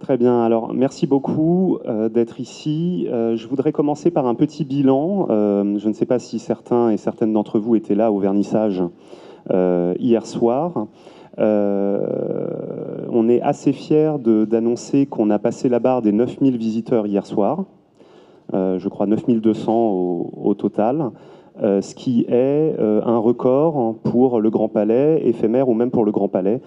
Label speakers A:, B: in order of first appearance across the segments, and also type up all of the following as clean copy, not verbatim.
A: Très bien, alors merci beaucoup d'être ici. Je voudrais commencer par un petit bilan. Je ne sais pas si certains et certaines d'entre vous étaient là au vernissage hier soir. On est assez fiers d'annoncer qu'on a passé la barre des 9000 visiteurs hier soir. Je crois 9200 au total. Ce qui est un record pour le Grand Palais éphémère ou même pour le Grand Palais.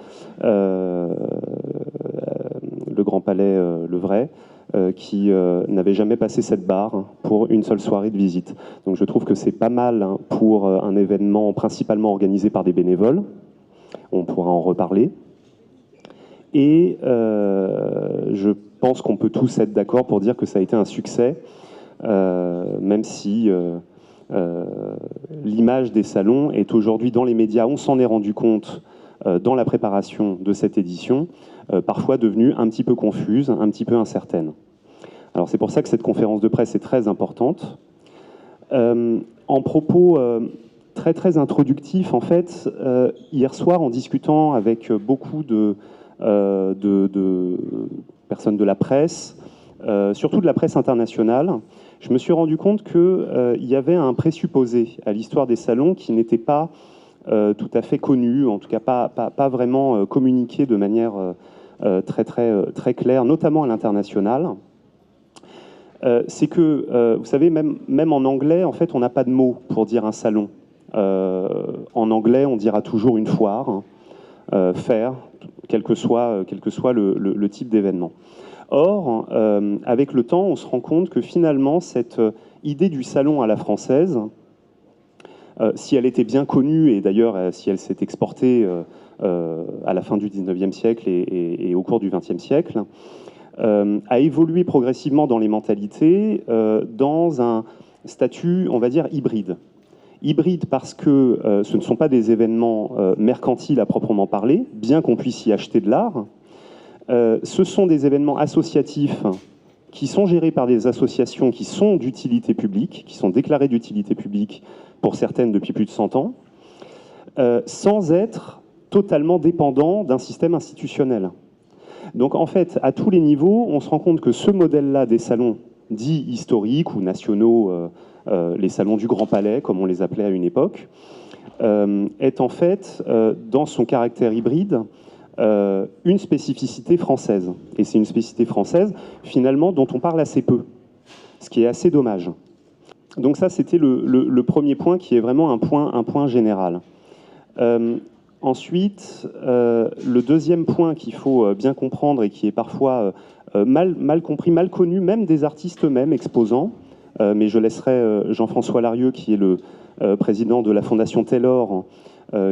A: Le Grand Palais, le vrai, qui n'avait jamais passé cette barre pour une seule soirée de visite. Donc je trouve que c'est pas mal pour un événement principalement organisé par des bénévoles. On pourra en reparler. Et je pense qu'on peut tous être d'accord pour dire que ça a été un succès, même si l'image des salons est aujourd'hui dans les médias, on s'en est rendu compte dans la préparation de cette édition, parfois devenue un petit peu confuse, un petit peu incertaine. Alors c'est pour ça que cette conférence de presse est très importante. En propos très introductif, en fait, hier soir, en discutant avec beaucoup de personnes de la presse, surtout de la presse internationale, je me suis rendu compte qu'il y avait un présupposé à l'histoire des salons qui n'était pas tout à fait connu, en tout cas pas vraiment communiqué de manière très claire, notamment à l'international. C'est que, vous savez, même en anglais, en fait, on n'a pas de mot pour dire un salon. En anglais, on dira toujours une foire, fair, quel que soit le type d'événement. Or, avec le temps, on se rend compte que finalement, cette idée du salon à la française, si elle était bien connue, et d'ailleurs si elle s'est exportée à la fin du 19e siècle et au cours du 20e siècle, a évolué progressivement dans les mentalités dans un statut, on va dire, hybride. Hybride parce que ce ne sont pas des événements mercantiles à proprement parler, bien qu'on puisse y acheter de l'art. Ce sont des événements associatifs qui sont gérés par des associations qui sont d'utilité publique, qui sont déclarées d'utilité publique pour certaines depuis plus de 100 ans, sans être totalement dépendants d'un système institutionnel. Donc en fait, à tous les niveaux, on se rend compte que ce modèle-là des salons dits historiques ou nationaux, les salons du Grand Palais, comme on les appelait à une époque, est en fait, dans son caractère hybride, une spécificité française. Et c'est une spécificité française, finalement, dont on parle assez peu, ce qui est assez dommage. Donc ça, c'était le premier point qui est vraiment un point général. Ensuite, le deuxième point qu'il faut bien comprendre et qui est parfois mal compris, mal connu, même des artistes eux-mêmes exposants, mais je laisserai Jean-François Larieux, qui est le président de la Fondation Taylor,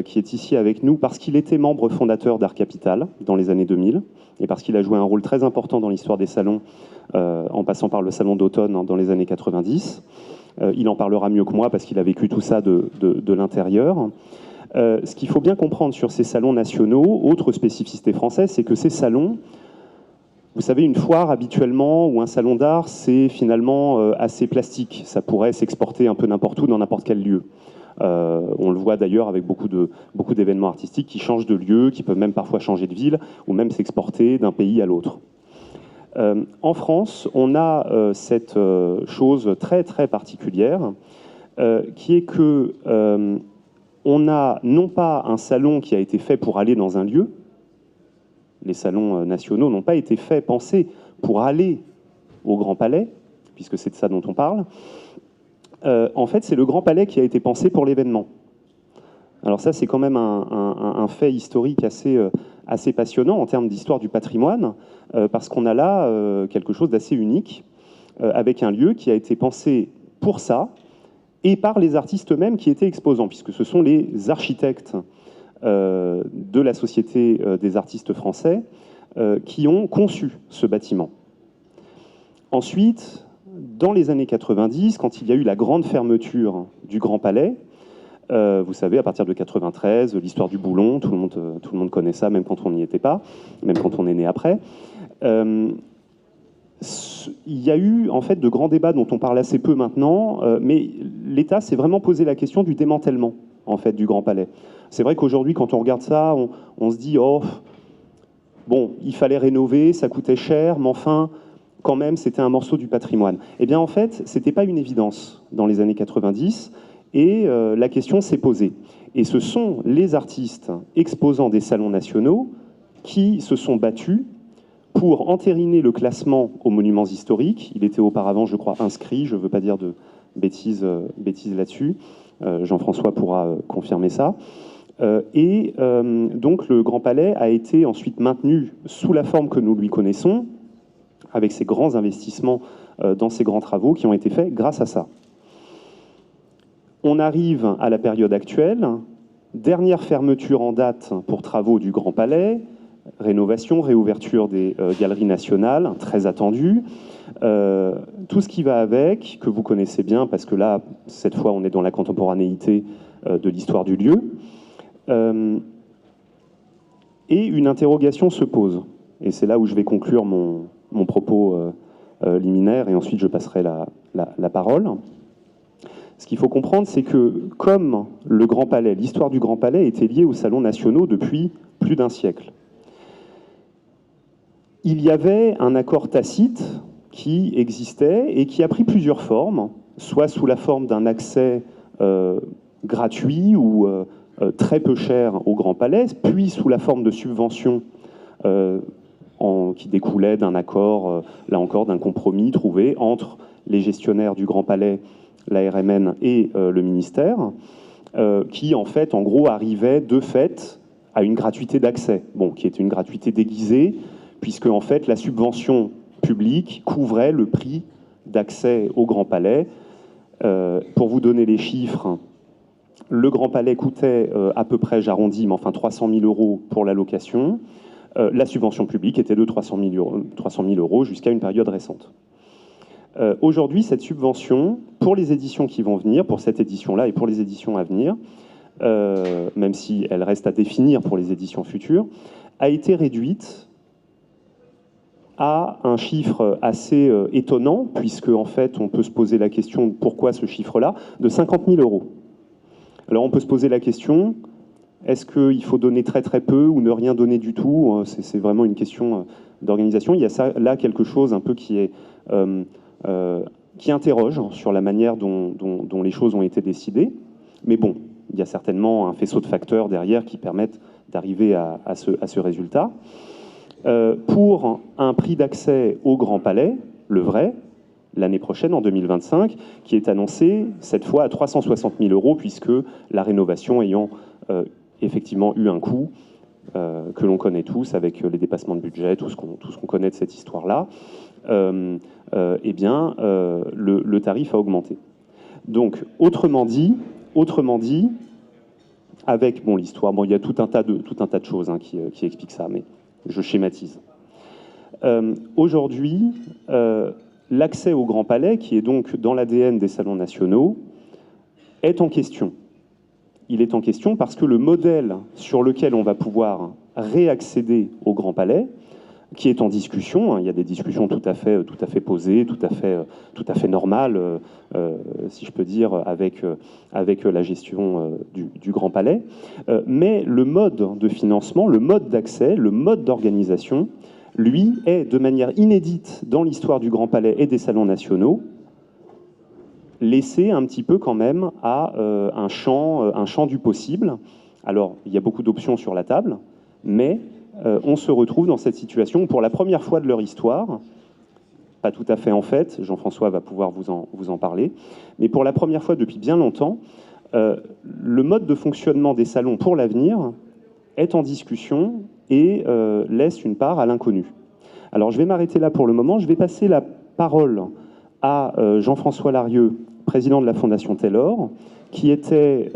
A: qui est ici avec nous, parce qu'il était membre fondateur d'Art Capital dans les années 2000, et parce qu'il a joué un rôle très important dans l'histoire des salons, en passant par le salon d'automne dans les années 90. Il en parlera mieux que moi, parce qu'il a vécu tout ça de l'intérieur. Ce qu'il faut bien comprendre sur ces salons nationaux, autre spécificité française, c'est que ces salons, vous savez, une foire habituellement ou un salon d'art, c'est finalement assez plastique. Ça pourrait s'exporter un peu n'importe où, dans n'importe quel lieu. On le voit d'ailleurs avec beaucoup d'événements artistiques qui changent de lieu, qui peuvent même parfois changer de ville, ou même s'exporter d'un pays à l'autre. En France, on a cette chose très particulière, qui est que on a non pas un salon qui a été fait pour aller dans un lieu. Les salons nationaux n'ont pas été faits, pensés pour aller au Grand Palais, puisque c'est de ça dont on parle. En fait, c'est le Grand Palais qui a été pensé pour l'événement. Alors ça, c'est quand même un fait historique assez passionnant en termes d'histoire du patrimoine, parce qu'on a là quelque chose d'assez unique, avec un lieu qui a été pensé pour ça, et par les artistes eux-mêmes qui étaient exposants, puisque ce sont les architectes de la Société des artistes français qui ont conçu ce bâtiment. Ensuite, dans les années 90, quand il y a eu la grande fermeture du Grand Palais, vous savez, à partir de 93, l'histoire du boulon, tout le monde connaît ça, même quand on n'y était pas, même quand on est né après. Il y a eu en fait de grands débats dont on parle assez peu maintenant, mais l'État s'est vraiment posé la question du démantèlement en fait du Grand Palais. C'est vrai qu'aujourd'hui, quand on regarde ça, on se dit oh, bon, il fallait rénover, ça coûtait cher, mais enfin, quand même, c'était un morceau du patrimoine. Eh bien, en fait, ce n'était pas une évidence dans les années 90, et la question s'est posée. Et ce sont les artistes exposants des salons nationaux qui se sont battus pour entériner le classement aux monuments historiques. Il était auparavant, je crois, inscrit, je ne veux pas dire de bêtises là-dessus. Jean-François pourra confirmer ça. Donc le Grand Palais a été ensuite maintenu sous la forme que nous lui connaissons, avec ces grands investissements dans ces grands travaux qui ont été faits grâce à ça. On arrive à la période actuelle, dernière fermeture en date pour travaux du Grand Palais, rénovation, réouverture des galeries nationales, très attendues, tout ce qui va avec, que vous connaissez bien, parce que là, cette fois, on est dans la contemporanéité de l'histoire du lieu. Et une interrogation se pose. Et c'est là où je vais conclure mon propos liminaire, et ensuite je passerai la parole. Ce qu'il faut comprendre, c'est que comme le Grand Palais, l'histoire du Grand Palais était liée aux salons nationaux depuis plus d'un siècle, il y avait un accord tacite qui existait et qui a pris plusieurs formes, soit sous la forme d'un accès gratuit ou très peu cher au Grand Palais, puis sous la forme de subventions qui découlaient d'un accord, là encore, d'un compromis trouvé entre les gestionnaires du Grand Palais, la RMN et le ministère, qui en fait, en gros, arrivait de fait à une gratuité d'accès, bon, qui était une gratuité déguisée, puisque en fait la subvention publique couvrait le prix d'accès au Grand Palais. Pour vous donner les chiffres, le Grand Palais coûtait à peu près, j'arrondis, mais enfin 300 000 € pour la location. La subvention publique était de 300 000 € jusqu'à une période récente. Aujourd'hui, cette subvention, pour les éditions qui vont venir, pour cette édition-là et pour les éditions à venir, même si elle reste à définir pour les éditions futures, a été réduite à un chiffre assez étonnant, puisque en fait, on peut se poser la question pourquoi ce chiffre-là, de 50 000 €. Alors on peut se poser la question, est-ce qu'il faut donner très très peu ou ne rien donner du tout? C'est vraiment une question d'organisation. Il y a ça, là quelque chose un peu qui interroge sur la manière dont les choses ont été décidées. Mais bon, il y a certainement un faisceau de facteurs derrière qui permettent d'arriver à ce résultat. Pour un prix d'accès au Grand Palais, le vrai, l'année prochaine, en 2025, qui est annoncé cette fois à 360 000 €, puisque la rénovation ayant effectivement eu un coût que l'on connaît tous, avec les dépassements de budget, tout ce qu'on connaît de cette histoire-là, eh bien, le tarif a augmenté. Donc, autrement dit, avec bon, l'histoire, bon, il y a tout un tas de choses qui expliquent ça, mais je schématise. Aujourd'hui, l'accès au Grand Palais, qui est donc dans l'ADN des salons nationaux, est en question. Il est en question parce que le modèle sur lequel on va pouvoir réaccéder au Grand Palais, qui est en discussion, il y a des discussions tout à fait posées, tout à fait normales, si je peux dire, avec la gestion du Grand Palais. Mais le mode de financement, le mode d'accès, le mode d'organisation, lui, est de manière inédite dans l'histoire du Grand Palais et des salons nationaux, laissé un petit peu quand même à un champ du possible. Alors, il y a beaucoup d'options sur la table, mais on se retrouve dans cette situation où, pour la première fois de leur histoire, pas tout à fait en fait, Jean-François va pouvoir vous en parler, mais pour la première fois depuis bien longtemps, le mode de fonctionnement des salons pour l'avenir est en discussion et laisse une part à l'inconnu. Alors je vais m'arrêter là pour le moment, je vais passer la parole à Jean-François Larieux, président de la Fondation Taylor, qui était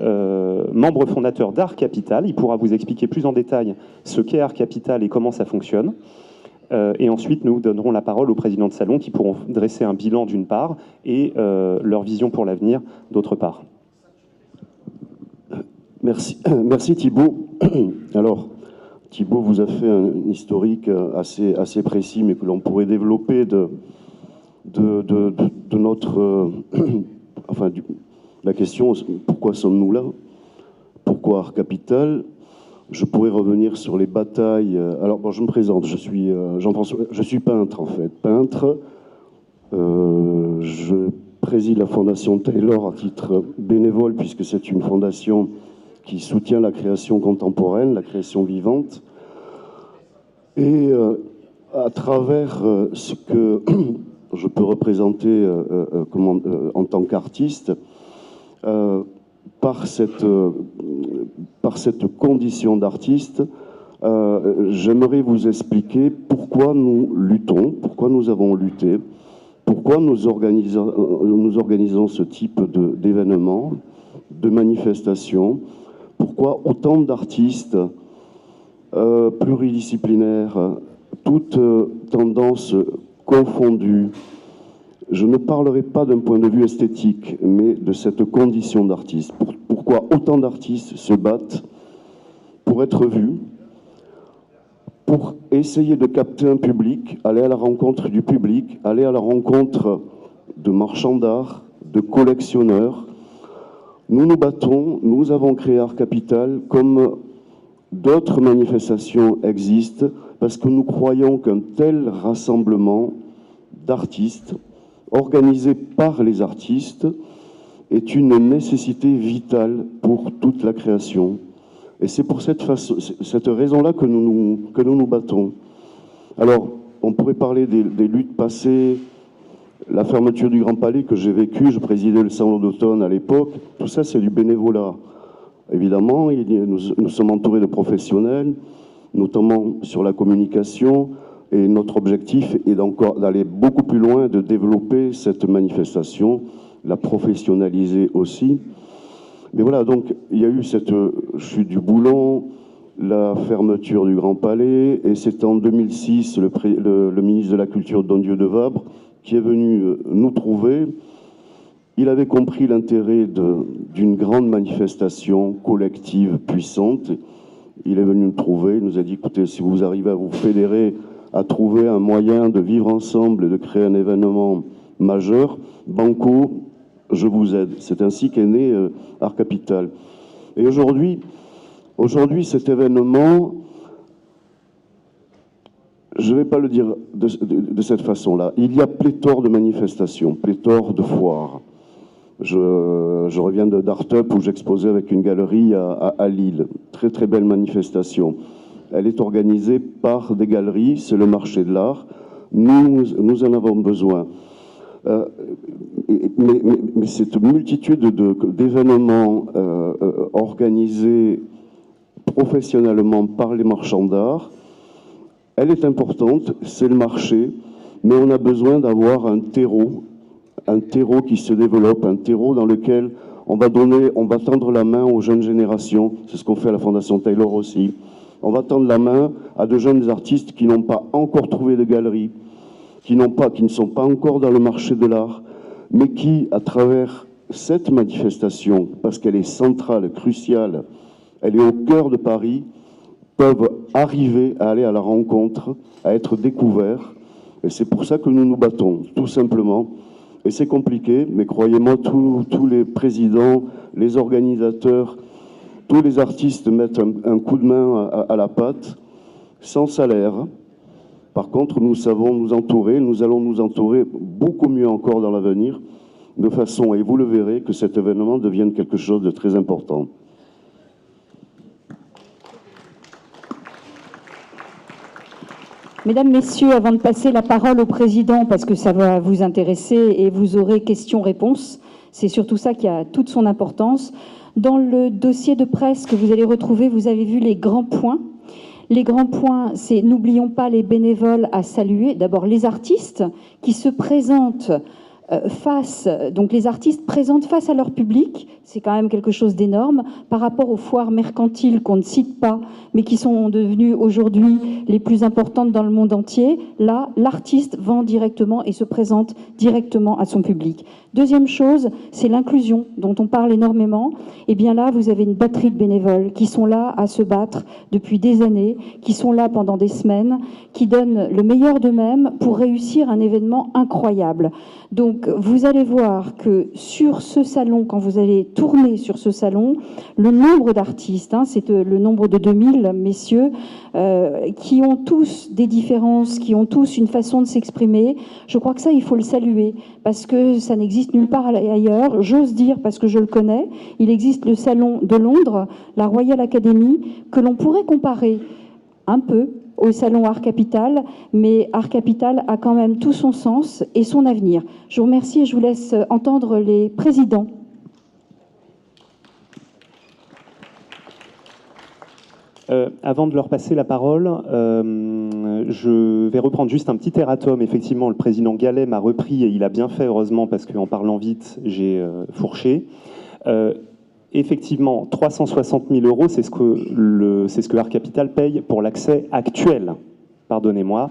A: membre fondateur d'Art Capital. Il pourra vous expliquer plus en détail ce qu'est Art Capital et comment ça fonctionne. Et ensuite, nous donnerons la parole aux présidents de salon qui pourront dresser un bilan d'une part et leur vision pour l'avenir d'autre part.
B: Merci Thibault. Alors, Thibault vous a fait un historique assez précis, mais que l'on pourrait développer de notre... la question, pourquoi sommes-nous là? Pourquoi Art Capital? Je pourrais revenir sur les batailles. Alors, bon, je me présente, je suis Jean-François, je suis peintre en fait. Peintre, je préside la Fondation Taylor à titre bénévole, puisque c'est une fondation qui soutient la création contemporaine, la création vivante. Et à travers ce que je peux représenter en tant qu'artiste, par cette condition d'artiste, j'aimerais vous expliquer pourquoi nous luttons, pourquoi nous avons lutté, pourquoi nous organisons ce type d'événements, de manifestations, pourquoi autant d'artistes pluridisciplinaires, toutes tendances confondues. Je ne parlerai pas d'un point de vue esthétique, mais de cette condition d'artiste. Pourquoi autant d'artistes se battent pour être vus, pour essayer de capter un public, aller à la rencontre du public, aller à la rencontre de marchands d'art, de collectionneurs. Nous nous battons, nous avons créé Art Capital, comme d'autres manifestations existent, parce que nous croyons qu'un tel rassemblement d'artistes, organisé par les artistes, est une nécessité vitale pour toute la création. Et c'est pour cette raison-là que nous nous battons. Alors, on pourrait parler des luttes passées, la fermeture du Grand Palais que j'ai vécu, je présidais le salon d'automne à l'époque, tout ça c'est du bénévolat. Évidemment, nous sommes entourés de professionnels, notamment sur la communication, et notre objectif est d'aller beaucoup plus loin, de développer cette manifestation, la professionnaliser aussi. Mais voilà, donc il y a eu cette chute du boulon, la fermeture du Grand Palais, et c'est en 2006 le ministre de la Culture, Don Dieu de Vabre, qui est venu nous trouver. Il avait compris l'intérêt d'une grande manifestation collective puissante. Il est venu nous trouver, il nous a dit, écoutez, si vous arrivez à vous fédérer, à trouver un moyen de vivre ensemble et de créer un événement majeur, banco, je vous aide. C'est ainsi qu'est né Art Capital. Et aujourd'hui, cet événement, je ne vais pas le dire de cette façon-là. Il y a pléthore de manifestations, pléthore de foires. Je reviens d'Art-Up où j'exposais avec une galerie à Lille. Très très belle manifestation. Elle est organisée par des galeries, c'est le marché de l'art. Nous en avons besoin. Mais cette multitude d'événements organisés professionnellement par les marchands d'art, elle est importante, c'est le marché, mais on a besoin d'avoir un terreau qui se développe, un terreau dans lequel on va tendre la main aux jeunes générations. C'est ce qu'on fait à la Fondation Taylor aussi. On va tendre la main à de jeunes artistes qui n'ont pas encore trouvé de galerie, qui ne sont pas encore dans le marché de l'art, mais qui, à travers cette manifestation, parce qu'elle est centrale, cruciale, elle est au cœur de Paris, peuvent arriver à aller à la rencontre, à être découverts. Et c'est pour ça que nous nous battons, tout simplement. Et c'est compliqué, mais croyez-moi, tous les présidents, les organisateurs, tous les artistes mettent un coup de main à la pâte, sans salaire. Par contre, nous savons nous entourer, nous allons nous entourer beaucoup mieux encore dans l'avenir, de façon, et vous le verrez, que cet événement devienne quelque chose de très important.
C: Mesdames, Messieurs, avant de passer la parole au Président, parce que ça va vous intéresser et vous aurez questions-réponses, c'est surtout ça qui a toute son importance. Dans le dossier de presse que vous allez retrouver, vous avez vu les grands points. Les grands points, c'est n'oublions pas les bénévoles à saluer. D'abord, les artistes qui se présentent donc les artistes présentent face à leur public, c'est quand même quelque chose d'énorme par rapport aux foires mercantiles qu'on ne cite pas, mais qui sont devenues aujourd'hui les plus importantes dans le monde entier. Là, l'artiste vend directement et se présente directement à son public. Deuxième chose, c'est l'inclusion dont on parle énormément. Et bien là, vous avez une batterie de bénévoles qui sont là à se battre depuis des années, qui sont là pendant des semaines, qui donnent le meilleur d'eux-mêmes pour réussir un événement incroyable. Donc, Donc, vous allez voir que sur ce salon, quand vous allez tourner sur ce salon, le nombre d'artistes, c'est le nombre de 2000 messieurs, qui ont tous des différences, qui ont tous une façon de s'exprimer, je crois que ça, il faut le saluer, parce que ça n'existe nulle part ailleurs. J'ose dire, parce que je le connais, il existe le salon de Londres, la Royal Academy, que l'on pourrait comparer un peu au salon Art Capital, mais Art Capital a quand même tout son sens et son avenir. Je vous remercie et je vous laisse entendre les présidents.
A: Avant de leur passer la parole, je vais reprendre juste un petit erratum. Effectivement, le président Gallet m'a repris et il a bien fait, heureusement, parce qu'en parlant vite, j'ai fourché. Effectivement, 360 000 €, c'est ce que Art Capital paye pour l'accès actuel. Pardonnez-moi,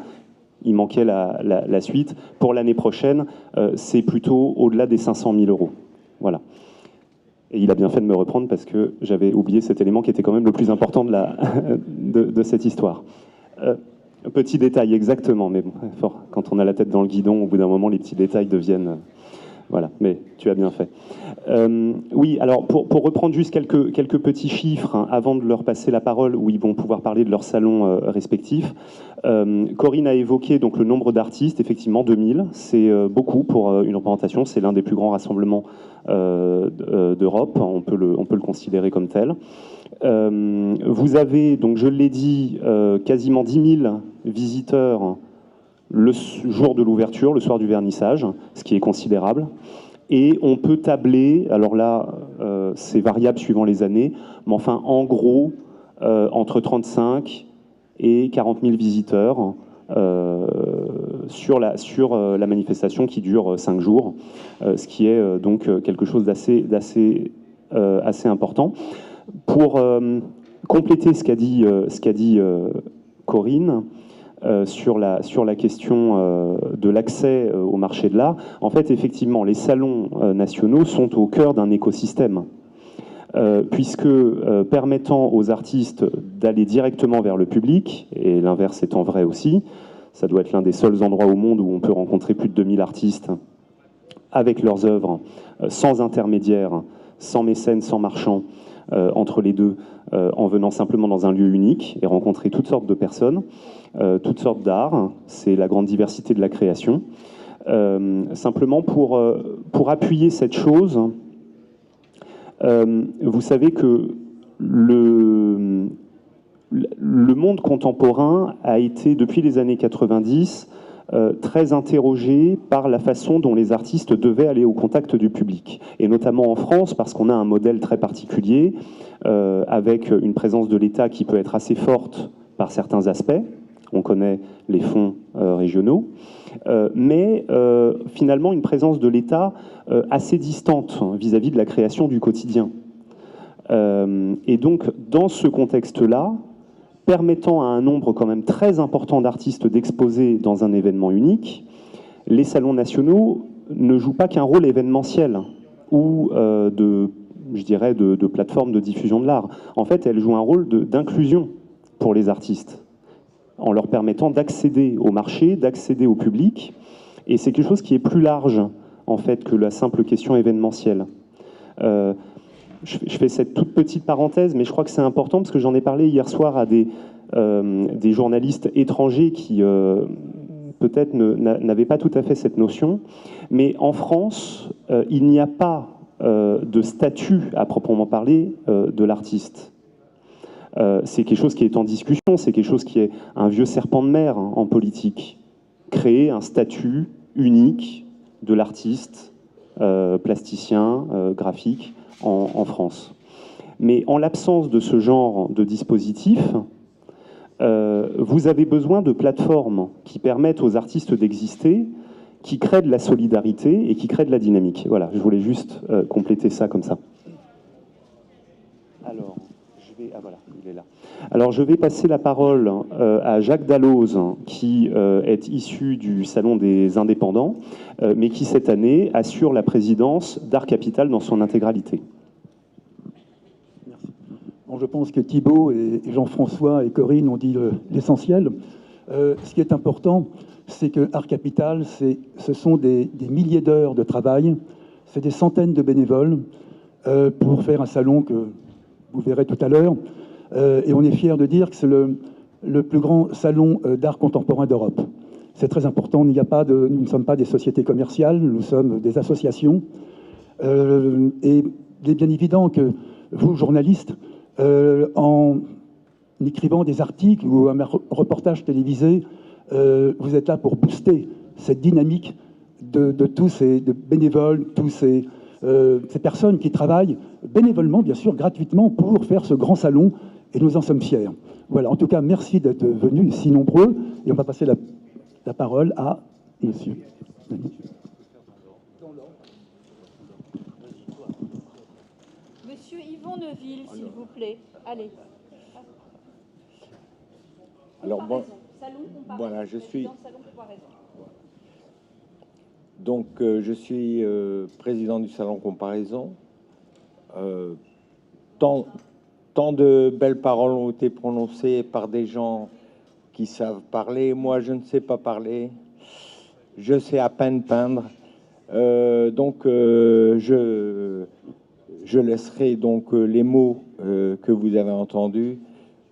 A: il manquait la suite. Pour l'année prochaine, c'est plutôt au-delà des 500 000 €. Voilà. Et il a bien fait de me reprendre parce que j'avais oublié cet élément qui était quand même le plus important de cette histoire. Petit détail, exactement, mais bon, quand on a la tête dans le guidon, au bout d'un moment, les petits détails deviennent... Voilà, mais tu as bien fait. Oui, alors pour reprendre juste quelques petits chiffres avant de leur passer la parole, où ils vont pouvoir parler de leur salon respectif. Corinne a évoqué donc le nombre d'artistes, effectivement 2000, c'est beaucoup pour une représentation, c'est l'un des plus grands rassemblements d'Europe, on peut le considérer comme tel. Vous avez, donc je l'ai dit, quasiment 10 000 visiteurs le jour de l'ouverture, le soir du vernissage, ce qui est considérable. Et on peut tabler, alors là, c'est variable suivant les années, mais enfin, en gros, entre 35 et 40 000 visiteurs sur la manifestation qui dure 5 jours, ce qui est donc quelque chose d'assez important. Pour compléter ce qu'a dit Corinne, sur la question de l'accès au marché de l'art, en fait, effectivement, les salons nationaux sont au cœur d'un écosystème, puisque permettant aux artistes d'aller directement vers le public, et l'inverse étant vrai aussi, ça doit être l'un des seuls endroits au monde où on peut rencontrer plus de 2000 artistes avec leurs œuvres, sans intermédiaire, sans mécène, sans marchand, entre les deux, en venant simplement dans un lieu unique et rencontrer toutes sortes de personnes, toutes sortes d'arts. C'est la grande diversité de la création. Simplement pour appuyer cette chose, vous savez que le monde contemporain a été, depuis les années 90, très interrogé par la façon dont les artistes devaient aller au contact du public. Et notamment en France, parce qu'on a un modèle très particulier, avec une présence de l'État qui peut être assez forte par certains aspects. On connaît les fonds régionaux. Mais finalement, une présence de l'État assez distante vis-à-vis de la création du quotidien. Et donc, dans ce contexte-là, permettant à un nombre quand même très important d'artistes d'exposer dans un événement unique, les salons nationaux ne jouent pas qu'un rôle événementiel ou de plateforme de diffusion de l'art. En fait, elles jouent un rôle d'inclusion pour les artistes, en leur permettant d'accéder au marché, d'accéder au public. Et c'est quelque chose qui est plus large, en fait, que la simple question événementielle. Je fais cette toute petite parenthèse, mais je crois que c'est important parce que j'en ai parlé hier soir à des journalistes étrangers qui peut-être n'avaient pas tout à fait cette notion. Mais en France, il n'y a pas de statut à proprement parler de l'artiste. C'est quelque chose qui est en discussion, c'est quelque chose qui est un vieux serpent de mer en politique. Créer un statut unique de l'artiste, plasticien, graphique, en France. Mais en l'absence de ce genre de dispositif, vous avez besoin de plateformes qui permettent aux artistes d'exister, qui créent de la solidarité et qui créent de la dynamique. Voilà, je voulais juste compléter ça comme ça. Alors, voilà, il est là. Alors, je vais passer la parole à Jacques Dalloz, qui est issu du Salon des Indépendants, mais qui, cette année, assure la présidence d'Art Capital dans son intégralité.
D: Merci. Bon, je pense que Thibaut et Jean-François et Corinne ont dit l'essentiel. Ce qui est important, c'est que Art Capital, ce sont des milliers d'heures de travail, c'est des centaines de bénévoles pour faire un salon que vous verrez tout à l'heure. Et on est fiers de dire que c'est le plus grand salon d'art contemporain d'Europe. C'est très important, nous ne sommes pas des sociétés commerciales, nous sommes des associations. Et il est bien évident que vous, journalistes, en écrivant des articles ou un reportage télévisé, vous êtes là pour booster cette dynamique de tous ces bénévoles, tous ces personnes qui travaillent bénévolement, bien sûr, gratuitement, pour faire ce grand salon, et nous en sommes fiers. Voilà, en tout cas, merci d'être venus si nombreux, et on va passer la parole à monsieur.
C: Monsieur Yvon Neuville, s'il vous plaît. Allez.
E: Alors bon, voilà, je suis donc je suis président du salon Comparaison. Tant de belles paroles ont été prononcées par des gens qui savent parler. Moi, je ne sais pas parler. Je sais à peine peindre. Donc, je laisserai donc les mots que vous avez entendus.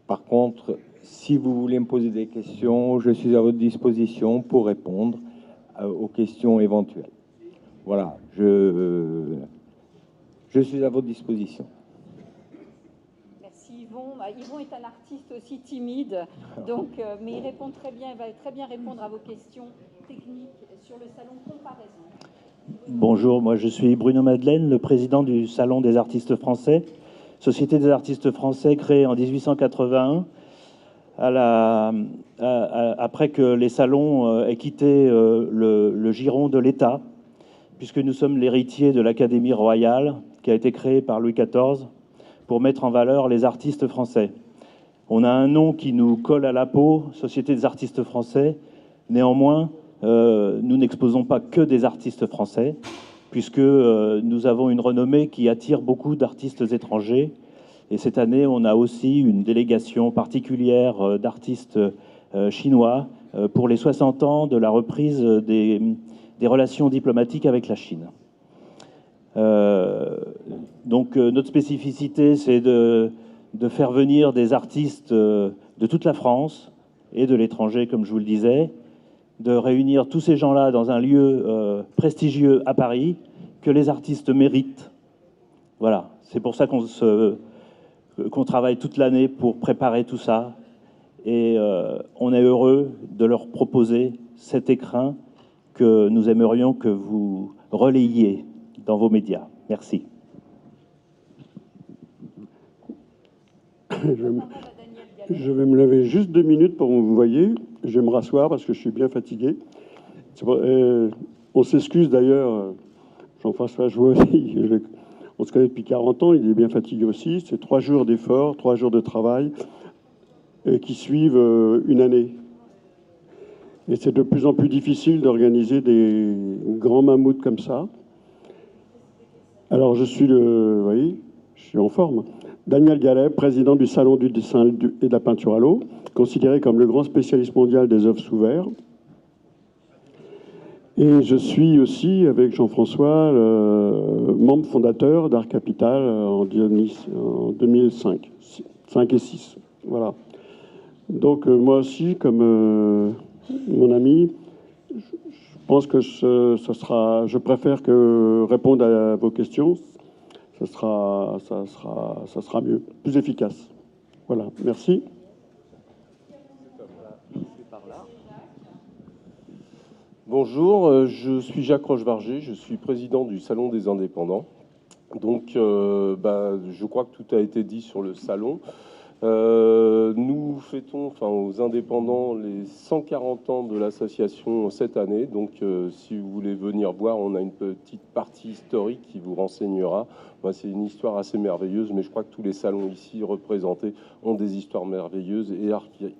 E: Par contre, si vous voulez me poser des questions, je suis à votre disposition pour répondre aux questions éventuelles. Voilà, je suis à votre disposition.
C: Merci Yvon. Yvon est un artiste aussi timide, donc, mais il répond très bien, il va très bien répondre à vos questions techniques sur le salon Comparaison.
F: Bonjour, moi je suis Bruno Madeleine, le président du Salon des artistes français, Société des artistes français créée en 1881, après que les salons aient quitté le giron de l'État, puisque nous sommes l'héritier de l'Académie royale qui a été créée par Louis XIV pour mettre en valeur les artistes français. On a un nom qui nous colle à la peau, Société des artistes français. Néanmoins, nous n'exposons pas que des artistes français, puisque nous avons une renommée qui attire beaucoup d'artistes étrangers. Et cette année, on a aussi une délégation particulière d'artistes chinois pour les 60 ans de la reprise des relations diplomatiques avec la Chine. Donc notre spécificité, c'est de faire venir des artistes de toute la France et de l'étranger, comme je vous le disais, de réunir tous ces gens-là dans un lieu prestigieux à Paris, que les artistes méritent. Voilà, c'est pour ça qu'on travaille toute l'année pour préparer tout ça. Et on est heureux de leur proposer cet écrin que nous aimerions que vous relayiez dans vos médias. Merci.
G: Je vais me lever juste 2 minutes pour que vous voyez. Je vais me rasseoir parce que je suis bien fatigué. On s'excuse d'ailleurs, Jean-François, je vois aussi, on se connaît depuis 40 ans, il est bien fatigué aussi. C'est 3 jours d'effort, 3 jours de travail qui suivent une année. Et c'est de plus en plus difficile d'organiser des grands mammouths comme ça. Alors je suis vous voyez, je suis en forme. Daniel Gallet, président du Salon du dessin et de la peinture à l'eau, considéré comme le grand spécialiste mondial des œuvres sous verre. Et je suis aussi, avec Jean-François, membre fondateur d'Art Capital en 2005, 5 et 6. Voilà. Donc moi aussi, comme mon ami, je pense que je préfère que répondre à vos questions. Ça sera mieux, plus efficace. Voilà, merci.
H: Bonjour, je suis Jacques Rochevarger, je suis président du Salon des Indépendants. Donc, je crois que tout a été dit sur le salon. Nous fêtons, aux indépendants, les 140 ans de l'association cette année. Donc, si vous voulez venir voir, on a une petite partie historique qui vous renseignera. C'est une histoire assez merveilleuse, mais je crois que tous les salons ici représentés ont des histoires merveilleuses et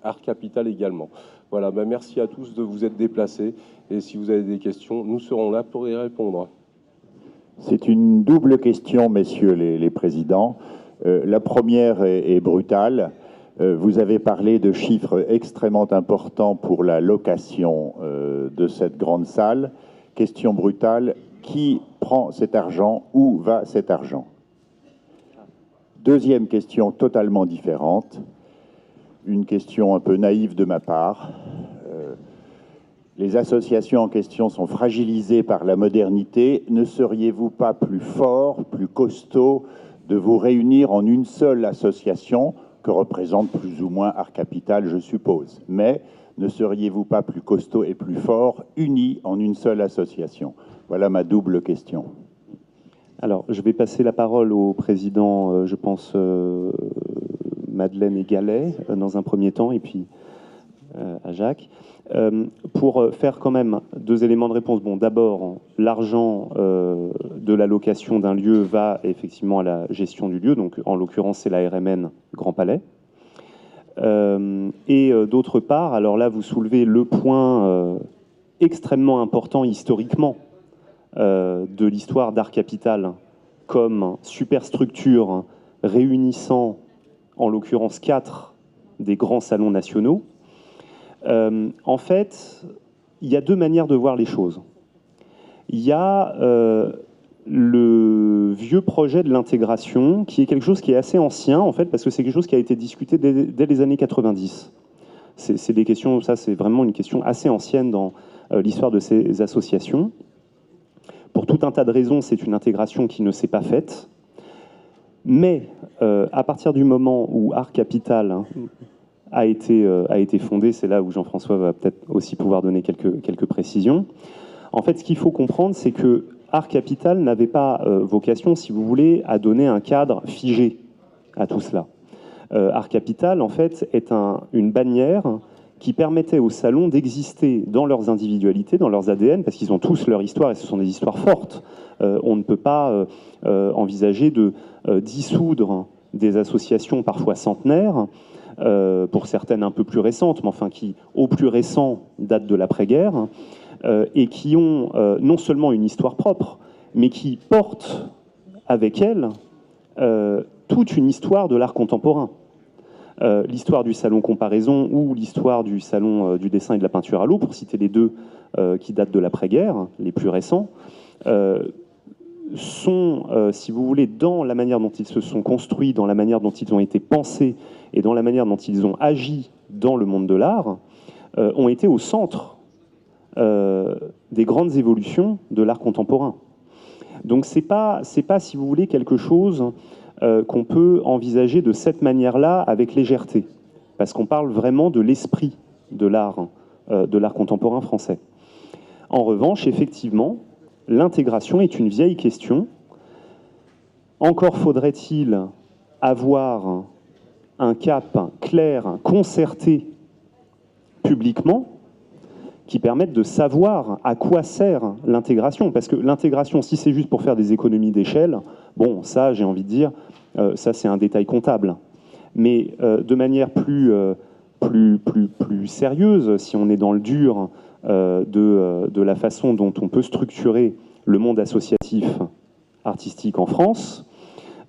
H: Art Capital également. Voilà, merci à tous de vous être déplacés. Et si vous avez des questions, nous serons là pour y répondre.
I: C'est une double question, messieurs les présidents. La première est brutale. Vous avez parlé de chiffres extrêmement importants pour la location de cette grande salle. Question brutale, qui prend cet argent? Où va cet argent? Deuxième question totalement différente, une question un peu naïve de ma part. Les associations en question sont fragilisées par la modernité. Ne seriez-vous pas plus fort, plus costaud de vous réunir en une seule association que représente plus ou moins Art Capital, je suppose. Mais ne seriez-vous pas plus costaud et plus fort, unis en une seule association? Voilà ma double question.
A: Alors, je vais passer la parole au président, je pense, Madeleine et Gallet, dans un premier temps, et puis à Jacques. Pour faire quand même 2 éléments de réponse. Bon, d'abord, l'argent de la location d'un lieu va effectivement à la gestion du lieu, donc en l'occurrence c'est la RMN Grand Palais. Et d'autre part, alors là vous soulevez le point extrêmement important historiquement de l'histoire d'Art Capital comme superstructure réunissant en l'occurrence 4 des grands salons nationaux. En fait, il y a 2 manières de voir les choses. Il y a le vieux projet de l'intégration, qui est quelque chose qui est assez ancien, en fait, parce que c'est quelque chose qui a été discuté dès les années 90. C'est des questions, ça c'est vraiment une question assez ancienne dans l'histoire de ces associations. Pour tout un tas de raisons, c'est une intégration qui ne s'est pas faite. Mais à partir du moment où Art Capital a été fondé, c'est là où Jean-François va peut-être aussi pouvoir donner quelques précisions. En fait, ce qu'il faut comprendre, c'est que Art Capital n'avait pas vocation, si vous voulez, à donner un cadre figé à tout cela. Art Capital, en fait, est une bannière qui permettait aux salons d'exister dans leurs individualités, dans leurs ADN, parce qu'ils ont tous leur histoire, et ce sont des histoires fortes. On ne peut pas envisager de dissoudre des associations parfois centenaires, pour certaines un peu plus récentes, mais enfin qui, au plus récent, datent de l'après-guerre, et qui ont non seulement une histoire propre, mais qui portent avec elles toute une histoire de l'art contemporain. L'histoire du salon Comparaison ou l'histoire du salon du dessin et de la peinture à l'eau, pour citer les 2 qui datent de l'après-guerre, les plus récents, sont, si vous voulez, dans la manière dont ils se sont construits, dans la manière dont ils ont été pensés et dans la manière dont ils ont agi dans le monde de l'art, ont été au centre des grandes évolutions de l'art contemporain. Donc c'est pas, si vous voulez, quelque chose qu'on peut envisager de cette manière-là avec légèreté, parce qu'on parle vraiment de l'esprit de l'art contemporain français. En revanche, effectivement, l'intégration est une vieille question. Encore faudrait-il avoir un cap clair, concerté publiquement, qui permette de savoir à quoi sert l'intégration. Parce que l'intégration, si c'est juste pour faire des économies d'échelle, bon, ça, j'ai envie de dire, ça c'est un détail comptable. Mais de manière plus sérieuse, si on est dans le dur de la façon dont on peut structurer le monde associatif artistique en France,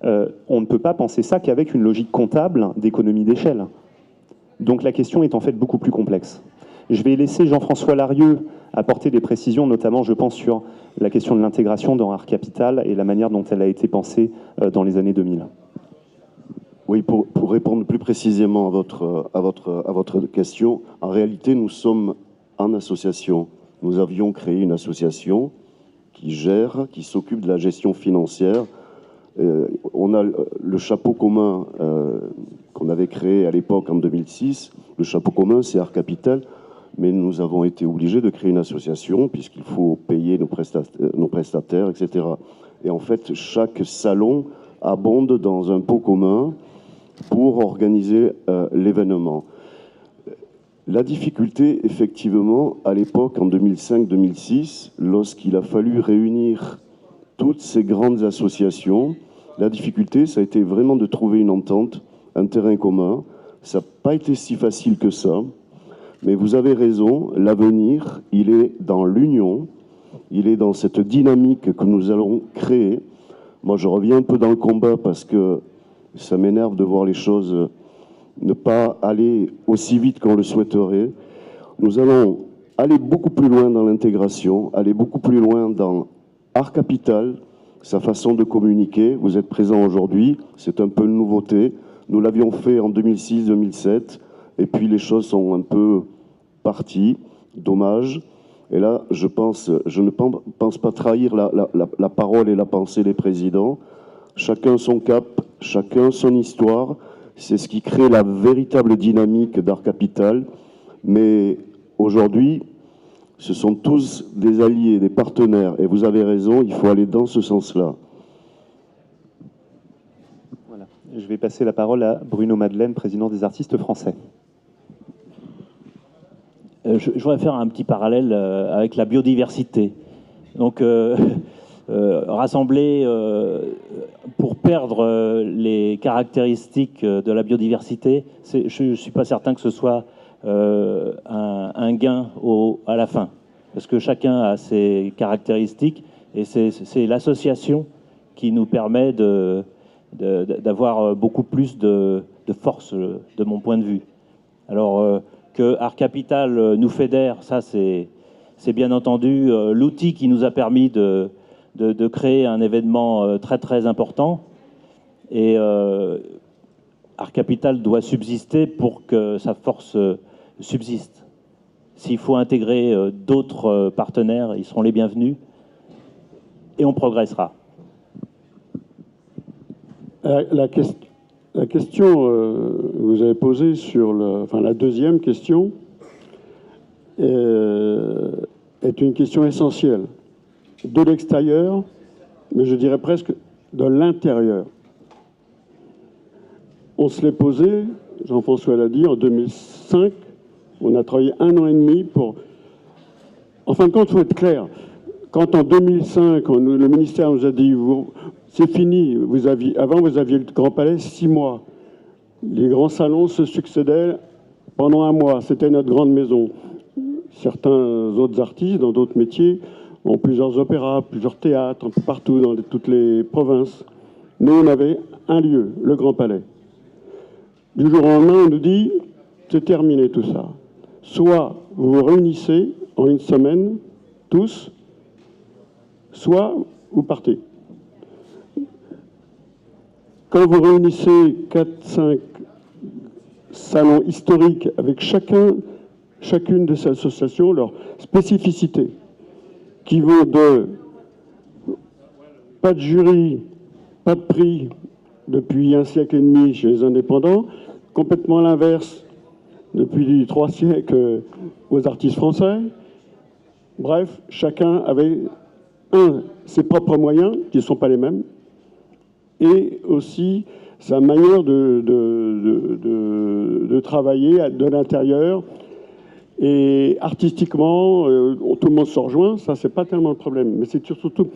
A: on ne peut pas penser ça qu'avec une logique comptable d'économie d'échelle. Donc la question est en fait beaucoup plus complexe. Je vais laisser Jean-François Larieux apporter des précisions, notamment, je pense, sur la question de l'intégration dans Art Capital et la manière dont elle a été pensée dans les années 2000.
B: Oui, pour répondre plus précisément à votre question, en réalité, nous sommes en association. Nous avions créé une association qui s'occupe de la gestion financière. On a le chapeau commun qu'on avait créé à l'époque en 2006. Le chapeau commun, c'est Art Capital. Mais nous avons été obligés de créer une association puisqu'il faut payer nos prestataires, etc. Et en fait, chaque salon abonde dans un pot commun pour organiser l'événement. La difficulté, effectivement, à l'époque, en 2005-2006, lorsqu'il a fallu réunir toutes ces grandes associations, la difficulté, ça a été vraiment de trouver une entente, un terrain commun. Ça n'a pas été si facile que ça. Mais vous avez raison, l'avenir, il est dans l'union, il est dans cette dynamique que nous allons créer. Moi, je reviens un peu dans le combat parce que ça m'énerve de voir les choses ne pas aller aussi vite qu'on le souhaiterait. Nous allons aller beaucoup plus loin dans l'intégration, aller beaucoup plus loin dans Art Capital, sa façon de communiquer. Vous êtes présents aujourd'hui, c'est un peu une nouveauté. Nous l'avions fait en 2006-2007, et puis les choses sont un peu parties, dommage. Et là, je ne pense pas trahir la parole et la pensée des présidents. Chacun son cap, chacun son histoire. C'est ce qui crée la véritable dynamique d'Art Capital. Mais aujourd'hui, ce sont tous des alliés, des partenaires. Et vous avez raison, il faut aller dans ce sens-là.
A: Voilà. Je vais passer la parole à Bruno Madeleine, président des artistes français.
F: Je voudrais faire un petit parallèle avec la biodiversité. Donc, rassembler pour perdre les caractéristiques de la biodiversité, je ne suis pas certain que ce soit un gain à la fin. Parce que chacun a ses caractéristiques et c'est l'association qui nous permet d'avoir beaucoup plus de force, de mon point de vue. Alors, que Art Capital nous fédère, ça c'est bien entendu l'outil qui nous a permis de créer un événement très très important. Et Art Capital doit subsister pour que sa force subsiste. S'il faut intégrer d'autres partenaires, ils seront les bienvenus et on progressera.
G: La question que vous avez posée sur la deuxième question est une question essentielle. De l'extérieur, mais je dirais presque de l'intérieur. On se l'est posé, Jean-François l'a dit, en 2005. On a travaillé 1 an et demi pour... En fin de compte, il faut être clair. Quand en 2005, le ministère nous a dit... C'est fini. Avant, vous aviez le Grand Palais 6 mois. Les grands salons se succédaient pendant 1 mois. C'était notre grande maison. Certains autres artistes, dans d'autres métiers, ont plusieurs opéras, plusieurs théâtres, un peu partout, dans toutes les provinces. Nous, on avait un lieu, le Grand Palais. Du jour au lendemain, on nous dit, c'est terminé tout ça. Soit vous vous réunissez en 1 semaine, tous, soit vous partez. Quand vous réunissez 4-5 salons historiques avec chacune de ces associations, leurs spécificités, qui vont de pas de jury, pas de prix depuis 1 siècle et demi chez les indépendants, complètement l'inverse depuis 3 siècles aux artistes français. Bref, chacun avait ses propres moyens, qui ne sont pas les mêmes, et aussi sa manière de travailler de l'intérieur. Et artistiquement, tout le monde se rejoint, ça, c'est pas tellement le problème. Mais c'est surtout,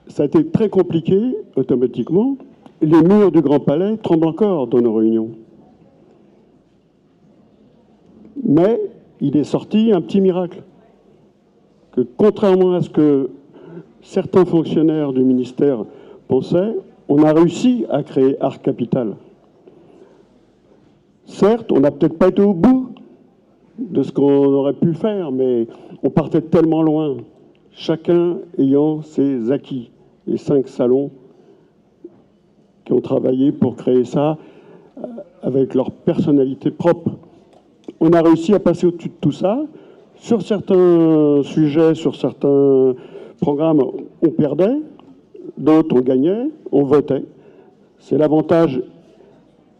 G: ça a été très compliqué, automatiquement. Les murs du Grand Palais tremblent encore dans nos réunions. Mais il est sorti un petit miracle. Que contrairement à ce que certains fonctionnaires du ministère pensaient, on a réussi à créer Art Capital. Certes, on n'a peut-être pas été au bout de ce qu'on aurait pu faire, mais on partait tellement loin, chacun ayant ses acquis. Les 5 salons qui ont travaillé pour créer ça avec leur personnalité propre. On a réussi à passer au-dessus de tout ça. Sur certains sujets, sur certains programmes, on perdait, d'autres on gagnait, on votait. C'est l'avantage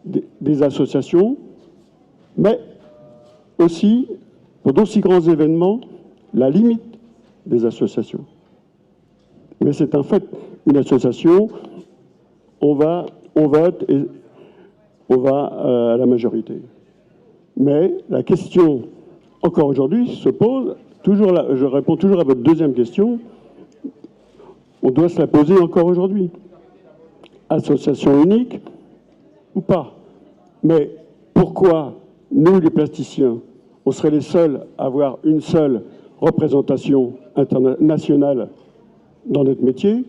G: des associations, mais aussi, pour d'aussi grands événements, la limite des associations. Mais c'est un fait. Une association, on vote et on va à la majorité. Mais la question, encore aujourd'hui, se pose, toujours là, je réponds toujours à votre deuxième question, on doit se la poser encore aujourd'hui. Association unique ou pas? Mais pourquoi, nous les plasticiens, on serait les seuls à avoir une seule représentation nationale dans notre métier,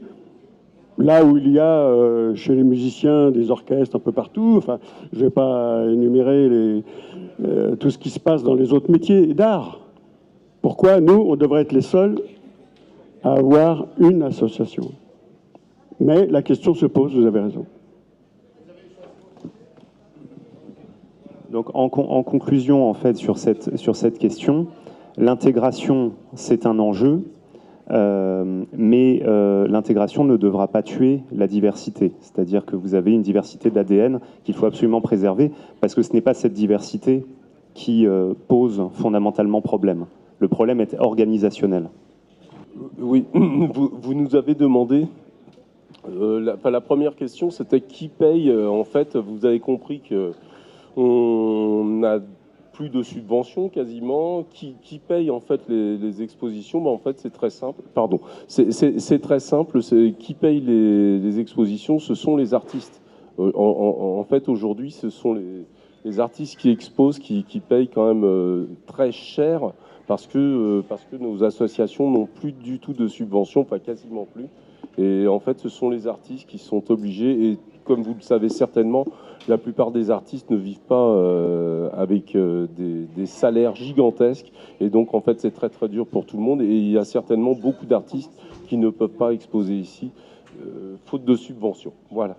G: Là où il y a chez les musiciens des orchestres un peu partout, enfin, je ne vais pas énumérer tout ce qui se passe dans les autres métiers d'art. Pourquoi nous, on devrait être les seuls à avoir une association? Mais la question se pose, vous avez raison.
A: Donc en conclusion, en fait, sur cette question, l'intégration, c'est un enjeu. Mais l'intégration ne devra pas tuer la diversité. C'est-à-dire que vous avez une diversité d'ADN qu'il faut absolument préserver, parce que ce n'est pas cette diversité qui pose fondamentalement problème. Le problème est organisationnel.
H: Oui, vous nous avez demandé, la première question, c'était qui paye. En fait, vous avez compris qu'on a plus de subventions quasiment. Qui paye en fait les expositions? En fait, c'est très simple. Pardon, c'est très simple. Qui paye les expositions? Ce sont les artistes. En fait, aujourd'hui, ce sont les artistes qui exposent, qui payent quand même très cher, parce que nos associations n'ont plus du tout de subventions, pas quasiment plus. Et en fait, ce sont les artistes qui sont obligés, et comme vous le savez certainement, la plupart des artistes ne vivent pas avec des salaires gigantesques. Et donc, en fait, c'est très, très dur pour tout le monde. Et il y a certainement beaucoup d'artistes qui ne peuvent pas exposer ici, faute de subventions. Voilà.